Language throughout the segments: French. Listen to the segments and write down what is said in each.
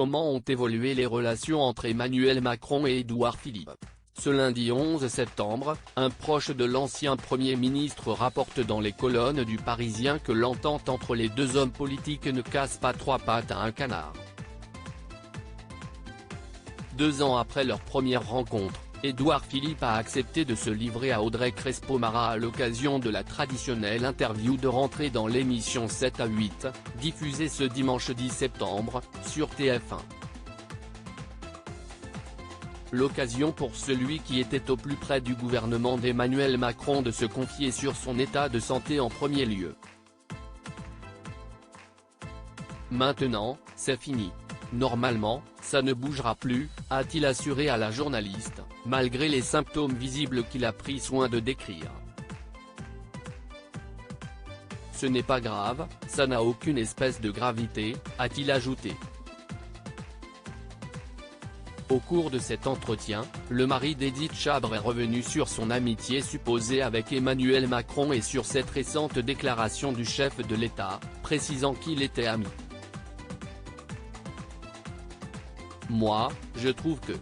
Comment ont évolué les relations entre Emmanuel Macron et Édouard Philippe? Ce lundi 11 septembre, un proche de l'ancien Premier ministre rapporte dans les colonnes du Parisien que l'entente entre les deux hommes politiques ne casse pas trois pattes à un canard. 2 ans après leur première rencontre, Édouard Philippe a accepté de se livrer à Audrey Crespo-Mara à l'occasion de la traditionnelle interview de rentrée dans l'émission 7 à 8, diffusée ce dimanche 10 septembre, sur TF1. L'occasion pour celui qui était au plus près du gouvernement d'Emmanuel Macron de se confier sur son état de santé en premier lieu. Maintenant, c'est fini. Normalement, ça ne bougera plus, a-t-il assuré à la journaliste, malgré les symptômes visibles qu'il a pris soin de décrire. Ce n'est pas grave, ça n'a aucune espèce de gravité, a-t-il ajouté. Au cours de cet entretien, le mari d'Édith Chabre est revenu sur son amitié supposée avec Emmanuel Macron et sur cette récente déclaration du chef de l'État, précisant qu'il était ami. Moi, je trouve que,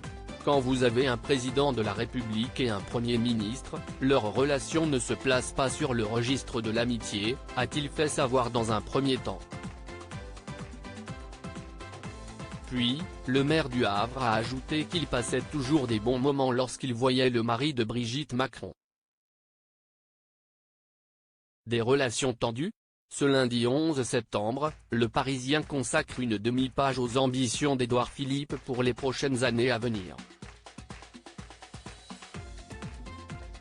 quand vous avez un président de la République et un Premier ministre, leur relation ne se place pas sur le registre de l'amitié, a-t-il fait savoir dans un premier temps. Puis, le maire du Havre a ajouté qu'il passait toujours des bons moments lorsqu'il voyait le mari de Brigitte Macron. Des relations tendues? Ce lundi 11 septembre, Le Parisien consacre une demi-page aux ambitions d'Édouard Philippe pour les prochaines années à venir.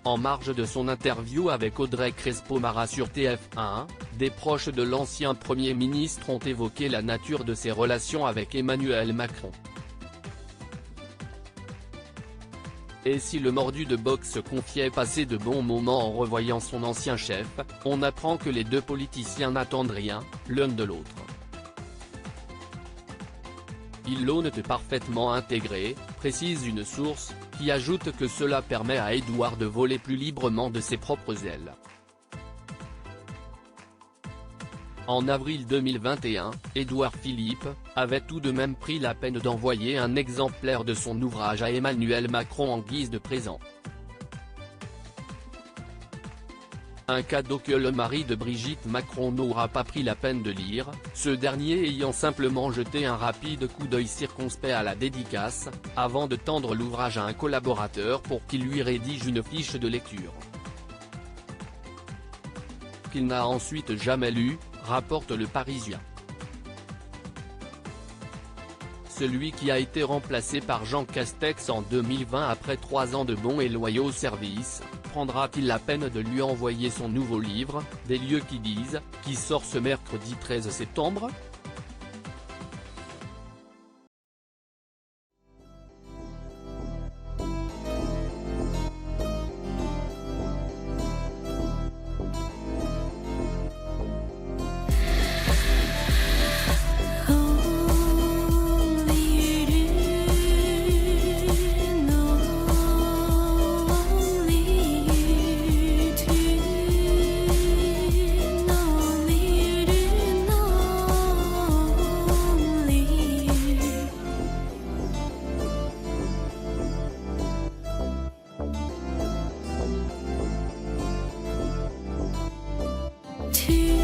En marge de son interview avec Audrey Crespo-Mara sur TF1, des proches de l'ancien Premier ministre ont évoqué la nature de ses relations avec Emmanuel Macron. Et si le mordu de boxe confiait passer de bons moments en revoyant son ancien chef, on apprend que les deux politiciens n'attendent rien, l'un de l'autre. Ils l'ont parfaitement intégré, précise une source, qui ajoute que cela permet à Édouard de voler plus librement de ses propres ailes. En avril 2021, Édouard Philippe avait tout de même pris la peine d'envoyer un exemplaire de son ouvrage à Emmanuel Macron en guise de présent. Un cadeau que le mari de Brigitte Macron n'aura pas pris la peine de lire, ce dernier ayant simplement jeté un rapide coup d'œil circonspect à la dédicace, avant de tendre l'ouvrage à un collaborateur pour qu'il lui rédige une fiche de lecture. Qu'il n'a ensuite jamais lu, rapporte Le Parisien. Celui qui a été remplacé par Jean Castex en 2020 après 3 ans de bons et loyaux services, prendra-t-il la peine de lui envoyer son nouveau livre, Des lieux qui disent, qui sort ce mercredi 13 septembre? To